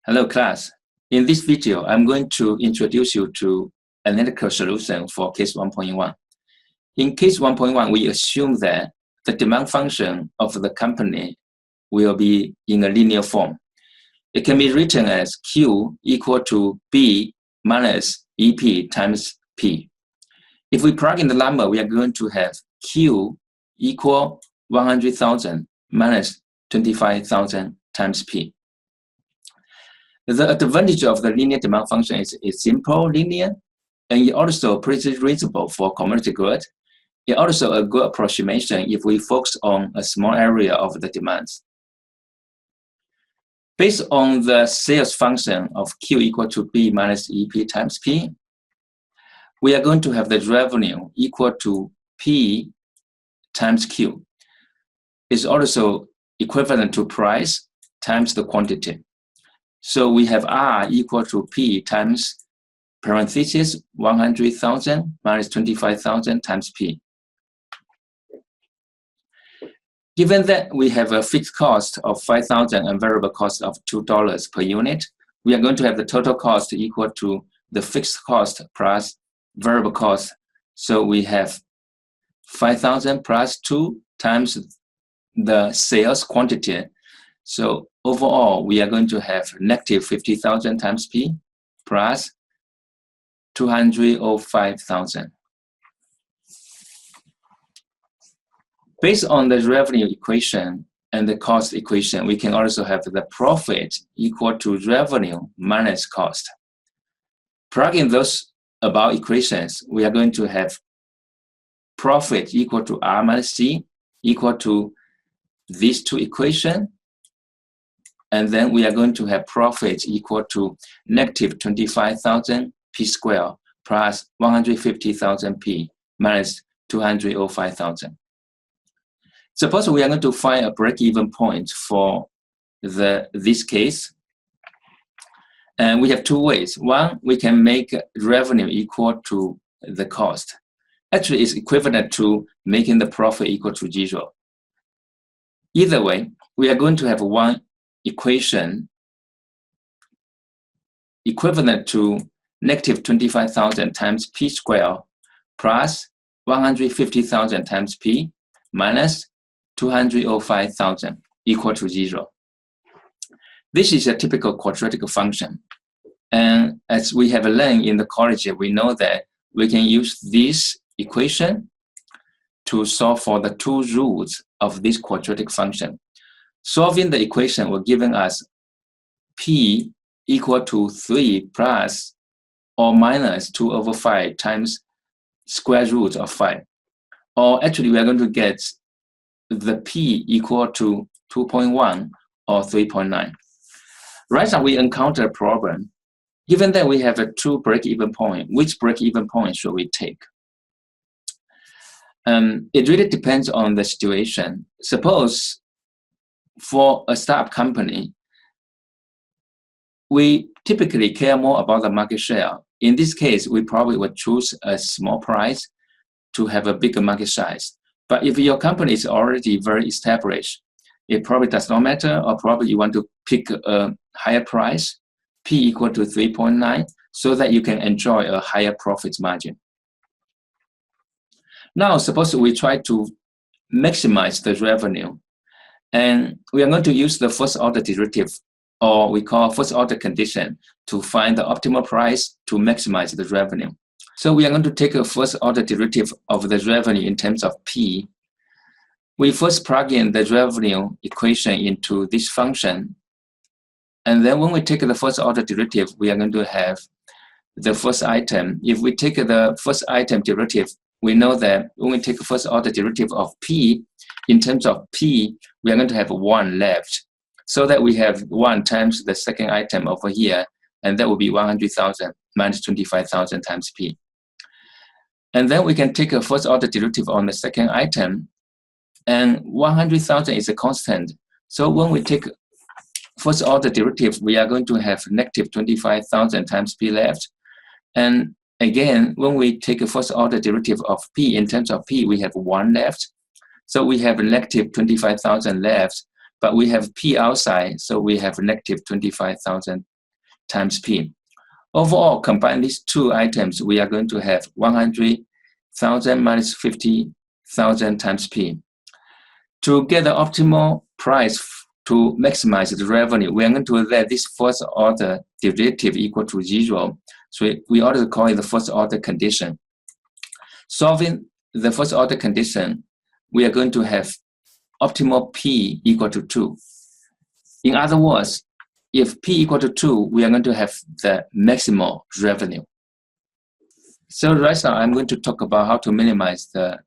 Hello class. In this video, I'm going to introduce you to analytical solution for case 1.1. In case 1.1, we assume that the demand function of the company will be in a linear form. It can be written as Q equal to B minus EP times P. If we plug in the number, we are going to have Q equal 100,000 minus 25,000 times P. The advantage of the linear demand function is it's simple, linear, and it also pretty reasonable for commodity good. It's also a good approximation if we focus on a small area of the demands. Based on the sales function of Q equal to B minus EP times P, we are going to have the revenue equal to P times Q. It's also equivalent to price times the quantity. So we have R equal to P times parentheses 100,000 minus 25,000 times P. Given that we have a fixed cost of 5,000 and variable cost of $2 per unit, we are going to have the total cost equal to the fixed cost plus variable cost. So we have 5,000 plus 2 times the sales quantity. So overall, we are going to have negative 50,000 times P plus 205,000. Based on the revenue equation and the cost equation, we can also have the profit equal to revenue minus cost. Plug in those above equations, we are going to have profit equal to R minus C equal to these two equations. And then we are going to have profit equal to negative 25,000 P squared plus 150,000 P minus 205,000. Suppose we are going to find a break-even point for this case. And we have two ways. One, we can make revenue equal to the cost. Actually, it's equivalent to making the profit equal to 0. Either way, we are going to have one equation equivalent to negative 25,000 times P squared plus 150,000 times P minus 205,000 equal to 0. This is a typical quadratic function. And as we have learned in the college, we know that we can use this equation to solve for the two roots of this quadratic function. Solving the equation will give us P equal to 3 plus or minus 2 over 5 times square root of 5. Or actually, we are going to get the P equal to 2.1 or 3.9. Right now, we encounter a problem. Given that we have a two break-even point, which break-even point should we take? It really depends on the situation. Suppose for a startup company, we typically care more about the market share. In this case, we probably would choose a small price to have a bigger market size. But if your company is already very established, it probably does not matter, or probably you want to pick a higher price, P equal to 3.9, so that you can enjoy a higher profit margin. Now, suppose we try to maximize the revenue. And we are going to use the first order derivative, or we call first order condition, to find the optimal price to maximize the revenue. So we are going to take a first order derivative of the revenue in terms of P. We first plug in the revenue equation into this function. And then when we take the first order derivative, we are going to have the first item. If we take the first item derivative, we know that when we take the first order derivative of P, in terms of P, we are going to have 1 left. So that we have 1 times the second item over here, and that will be 100,000 minus 25,000 times P. And then we can take a first order derivative on the second item, and 100,000 is a constant. So when we take first order derivative, we are going to have negative 25,000 times P left. And again, when we take a first order derivative of P, in terms of P, we have 1 left. So we have negative 25,000 left, but we have P outside, so we have negative 25,000 times P. Overall, combine these two items, we are going to have 100,000 minus 50,000 times P. To get the optimal price to maximize the revenue, we are going to let this first order derivative equal to 0. So we ought to call it the first order condition. Solving the first order condition, we are going to have optimal P equal to 2. In other words, if P equal to 2, we are going to have the maximal revenue. So right now, I'm going to talk about how to minimize the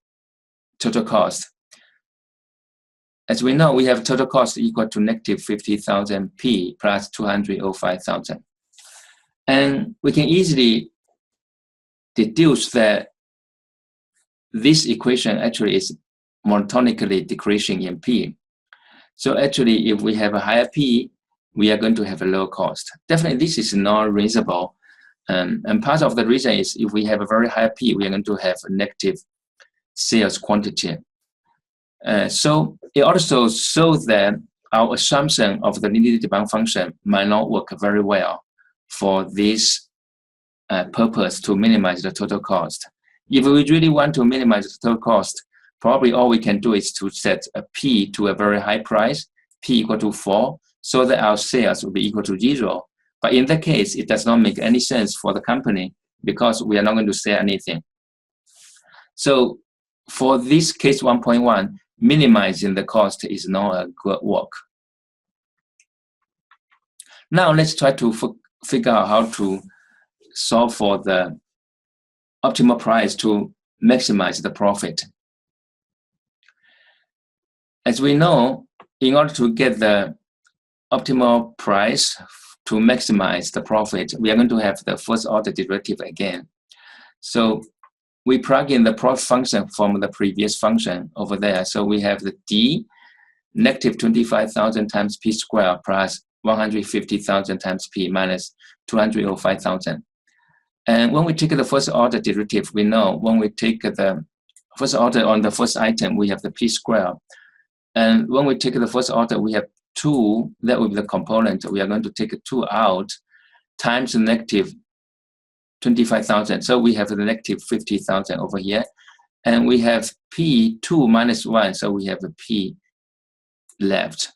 total cost. As we know, we have total cost equal to negative 50,000 P plus 205,000. And we can easily deduce that this equation actually is monotonically decreasing in P. So actually, if we have a higher P, we are going to have a lower cost. Definitely, this is not reasonable. And part of the reason is if we have a very high P, we are going to have a negative sales quantity. So it also shows that our assumption of the linear demand function might not work very well for this purpose to minimize the total cost. If we really want to minimize the total cost, probably all we can do is to set a P to a very high price, P equal to 4, so that our sales will be equal to 0. But in that case, it does not make any sense for the company because we are not going to sell anything. So for this case 1.1, minimizing the cost is not a good work. Now let's try to figure out how to solve for the optimal price to maximize the profit. As we know, in order to get the optimal price to maximize the profit, we are going to have the first order derivative again. So we plug in the profit function from the previous function over there. So we have the D, negative 25,000 times P squared plus 150,000 times P minus 205,000. And when we take the first order derivative, we know when we take the first order on the first item, we have the P squared. And when we take the first order, we have 2, that will be the component. We are going to take 2 out times the negative 25,000. So we have the negative 50,000 over here. And we have P2 minus 1, so we have a P left.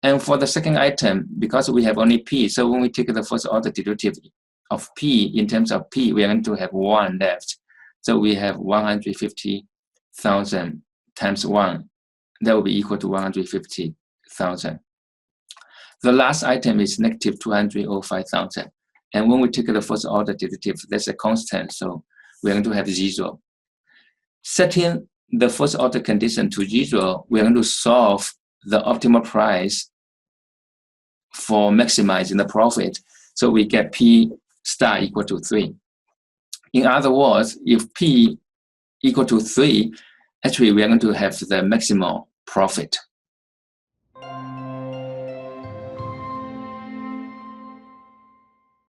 And for the second item, because we have only P, so when we take the first order derivative of P in terms of P, we are going to have 1 left. So we have 150,000 times 1. That will be equal to 150,000. The last item is negative 205,000. And when we take the first order derivative, that's a constant, so we're going to have 0. Setting the first order condition to 0, we're going to solve the optimal price for maximizing the profit. So we get P star equal to 3. In other words, if P equal to 3, actually we are going to have the maximal profit.